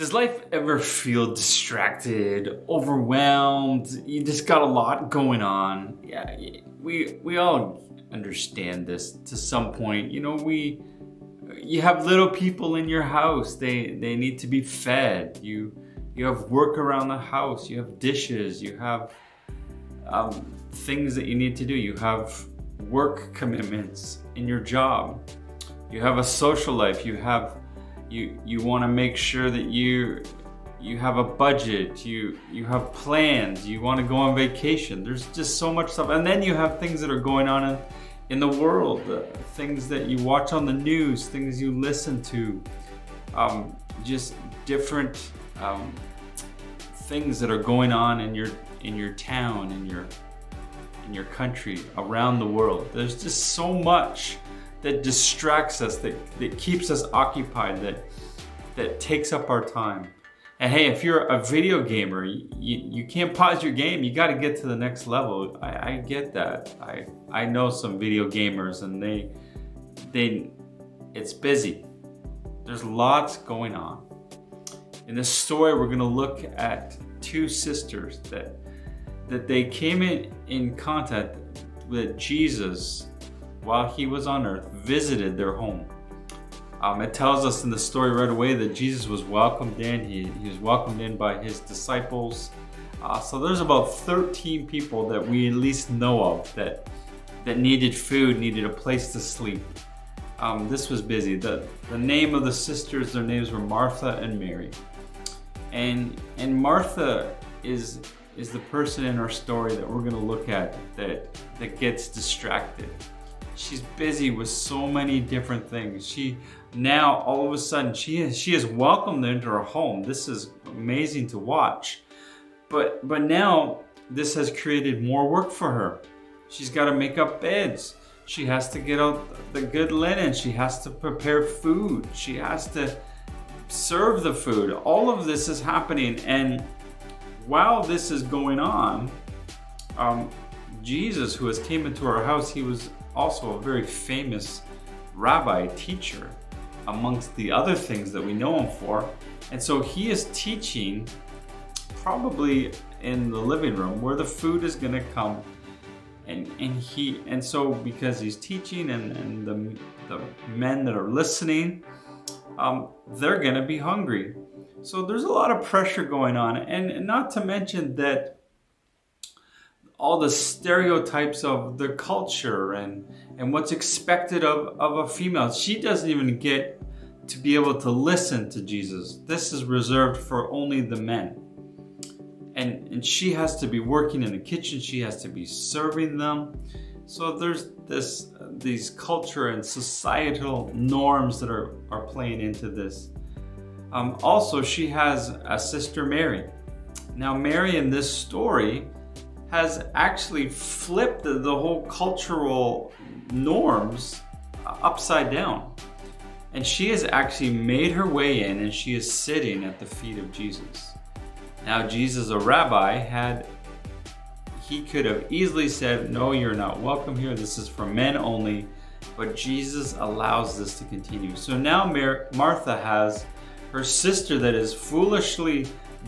Does life ever feel distracted, overwhelmed? You just got a lot going on. Yeah, we all understand this to some point. You have little people in your house. They need to be fed. You have work around the house. You have dishes. You have things that you need to do. You have work commitments in your job. You have a social life. You want to make sure that you have a budget, you have plans, you want to go on vacation. There's just so much stuff. And then you have things that are going on in the world, things that you watch on the news, things you listen to, just different things that are going on in your town, in your country, around the world. There's just so much that distracts us, that keeps us occupied, that takes up our time. And hey, if you're a video gamer, you can't pause your game. You got to get to the next level. I get that. I know some video gamers, and it's busy. There's lots going on. In this story, we're going to look at two sisters that they came in contact with Jesus while he was on earth, visited their home. It tells us in the story right away that Jesus was welcomed in. He was welcomed in by his disciples. So there's about 13 people that we at least know of that needed food, needed a place to sleep. This was busy. The name of the sisters, their names were Martha and Mary. And Martha is the person in our story that we're going to look at that gets distracted. She's busy with so many different things. Now all of a sudden she is welcomed into her home. This is amazing to watch. But now this has created more work for her. She's got to make up beds. She has to get out the good linen. She has to prepare food. She has to serve the food. All of this is happening, and while this is going on, Jesus, who has came into our house, he was also a very famous rabbi, teacher, amongst the other things that we know him for. And so he is teaching probably in the living room where the food is going to come. And so because he's teaching and the men that are listening, they're going to be hungry. So there's a lot of pressure going on, and not to mention that all the stereotypes of the culture and what's expected of a female. She doesn't even get to be able to listen to Jesus. This is reserved for only the men. And she has to be working in the kitchen. She has to be serving them. So there's these culture and societal norms that are playing into this. Also, she has a sister, Mary. Now, Mary in this story has actually flipped the whole cultural norms upside down. And she has actually made her way in, and she is sitting at the feet of Jesus. Now, Jesus, a rabbi, he could have easily said, no, you're not welcome here. This is for men only. But Jesus allows this to continue. So now Martha has her sister that is foolishly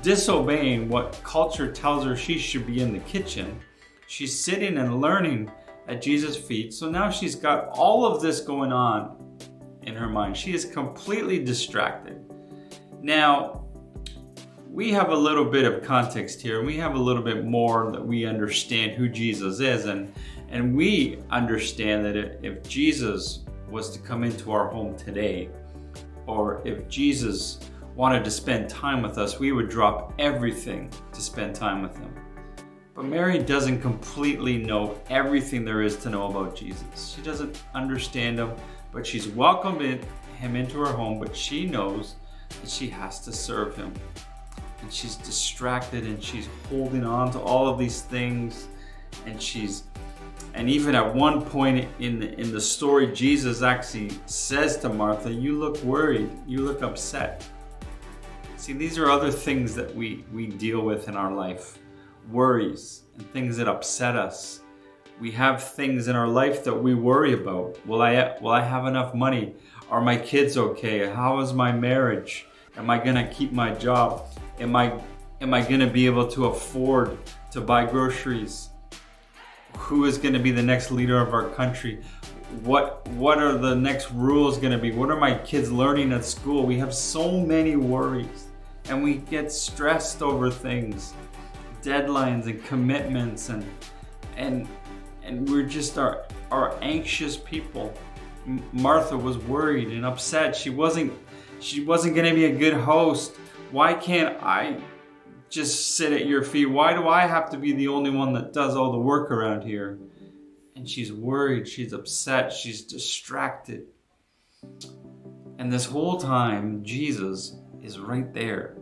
disobeying what culture tells her she should be in the kitchen. She's sitting and learning at Jesus' feet. So now she's got all of this going on in her mind. She is completely distracted. Now, we have a little bit of context here, and we have a little bit more that we understand who Jesus is, and we understand that if Jesus was to come into our home today, or if Jesus wanted to spend time with us, we would drop everything to spend time with him. But Mary doesn't completely know everything there is to know about Jesus. She doesn't understand him, but she's welcomed him into her home, but she knows that she has to serve him. And she's distracted, and she's holding on to all of these things, and even at one point in the story, Jesus actually says to Martha, you look worried, you look upset. See, these are other things that we deal with in our life. Worries and things that upset us. We have things in our life that we worry about. Will I have enough money? Are my kids okay? How is my marriage? Am I gonna keep my job? Am I gonna be able to afford to buy groceries? Who is gonna be the next leader of our country? What are the next rules gonna be? What are my kids learning at school? We have so many worries, and we get stressed over things, deadlines and commitments, and we're just our anxious people. Martha was worried and upset. She wasn't gonna be a good host. Why can't I just sit at your feet? Why do I have to be the only one that does all the work around here? And she's worried, she's upset, she's distracted. And this whole time, Jesus is right there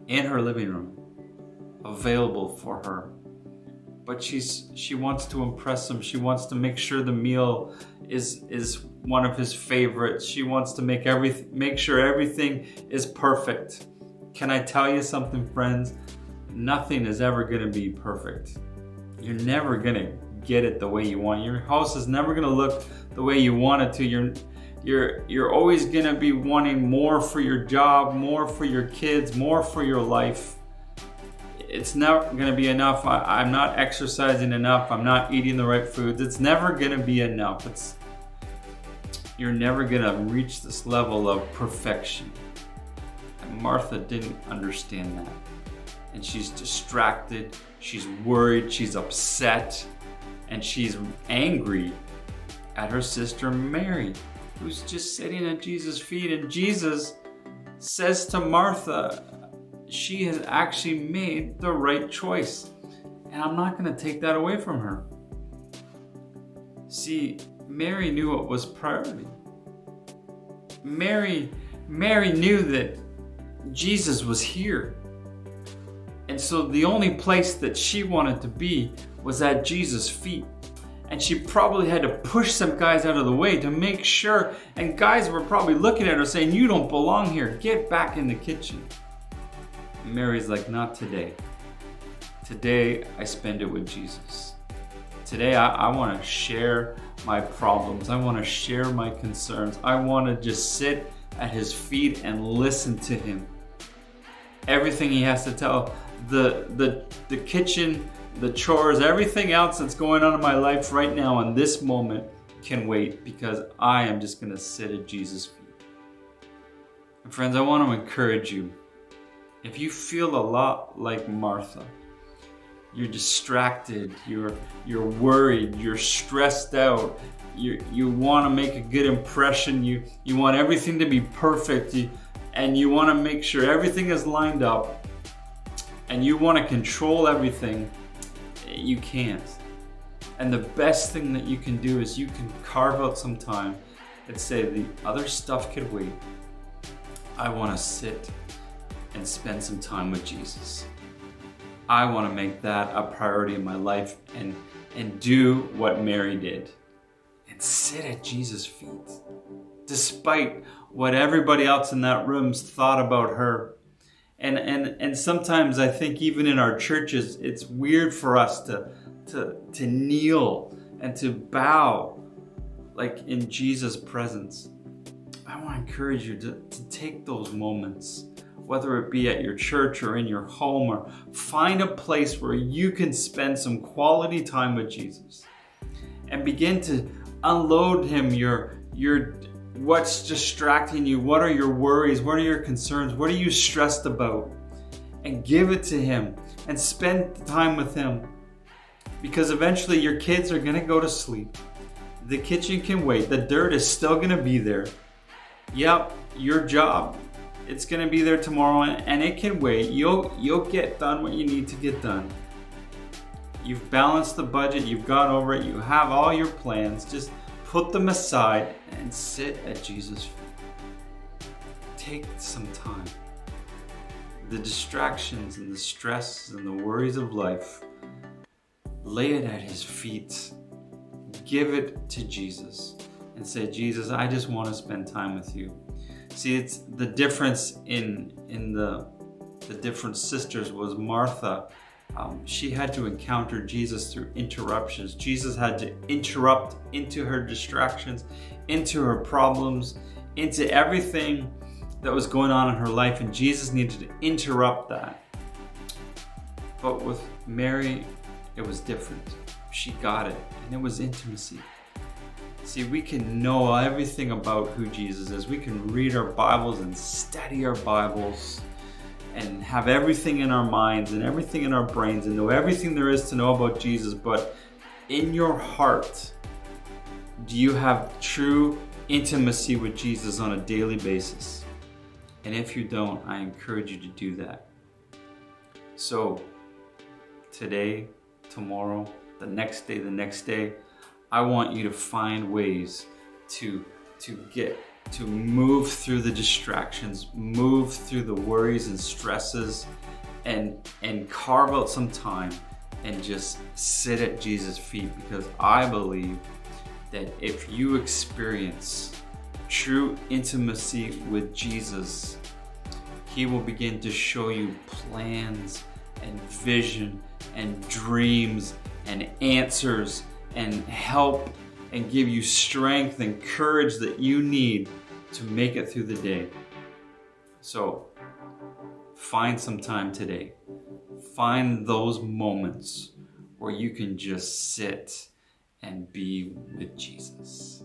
in her living room, available for her. But she wants to impress him. She wants to make sure the meal is one of his favorites. She wants to make sure everything is perfect. Can I tell you something, friends? Nothing is ever going to be perfect. You're never going to get it the way you want. Your house is never going to look the way you want it to. You're always going to be wanting more for your job, more for your kids, more for your life. It's never going to be enough. I'm not exercising enough. I'm not eating the right foods. It's never going to be enough. You're never going to reach this level of perfection. And Martha didn't understand that. And she's distracted. She's worried. She's upset. And she's angry at her sister Mary, who's just sitting at Jesus' feet. And Jesus says to Martha, she has actually made the right choice. And I'm not going to take that away from her. See, Mary knew what was priority. Mary knew that Jesus was here. And so the only place that she wanted to be was at Jesus' feet. And she probably had to push some guys out of the way to make sure. And guys were probably looking at her saying, you don't belong here. Get back in the kitchen. And Mary's like, not today. Today, I spend it with Jesus. Today, I want to share my problems. I want to share my concerns. I want to just sit at his feet and listen to him. Everything he has to tell, the kitchen, the chores, everything else that's going on in my life right now in this moment can wait, because I am just going to sit at Jesus' feet. And friends, I want to encourage you. If you feel a lot like Martha, you're distracted, you're worried, you're stressed out, you want to make a good impression, you want everything to be perfect, and you want to make sure everything is lined up, and you want to control everything, you can't. And the best thing that you can do is you can carve out some time and say, the other stuff could wait. I want to sit and spend some time with Jesus. I want to make that a priority in my life and do what Mary did and sit at Jesus' feet, despite what everybody else in that room thought about her. And sometimes I think even in our churches, it's weird for us to kneel and to bow like in Jesus' presence. I want to encourage you to take those moments, whether it be at your church or in your home, or find a place where you can spend some quality time with Jesus and begin to unload him your what's distracting you, what are your worries, what are your concerns, what are you stressed about, and give it to him and spend time with him. Because eventually your kids are going to go to sleep. The kitchen can wait. The dirt is still going to be there. Yep, your job, it's going to be there tomorrow, and it can wait. You'll get done what you need to get done. You've balanced the budget, you've gone over it, you have all your plans. Just put them aside and sit at Jesus' feet. Take some time. The distractions and the stress and the worries of life, lay it at his feet. Give it to Jesus and say, Jesus, I just want to spend time with you. See, it's the difference in the different sisters was Martha. She had to encounter Jesus through interruptions. Jesus had to interrupt into her distractions, into her problems, into everything that was going on in her life, and Jesus needed to interrupt that. But with Mary, it was different. She got it, and it was intimacy. See, we can know everything about who Jesus is. We can read our Bibles and study our Bibles and have everything in our minds and everything in our brains and know everything there is to know about Jesus. But in your heart, do you have true intimacy with Jesus on a daily basis? And if you don't, I encourage you to do that. So today, tomorrow, the next day, I want you to find ways to move through the distractions, move through the worries and stresses, and carve out some time and just sit at Jesus' feet, because I believe that if you experience true intimacy with Jesus, He will begin to show you plans and vision and dreams and answers and help and give you strength and courage that you need to make it through the day. So find some time today. Find those moments where you can just sit and be with Jesus.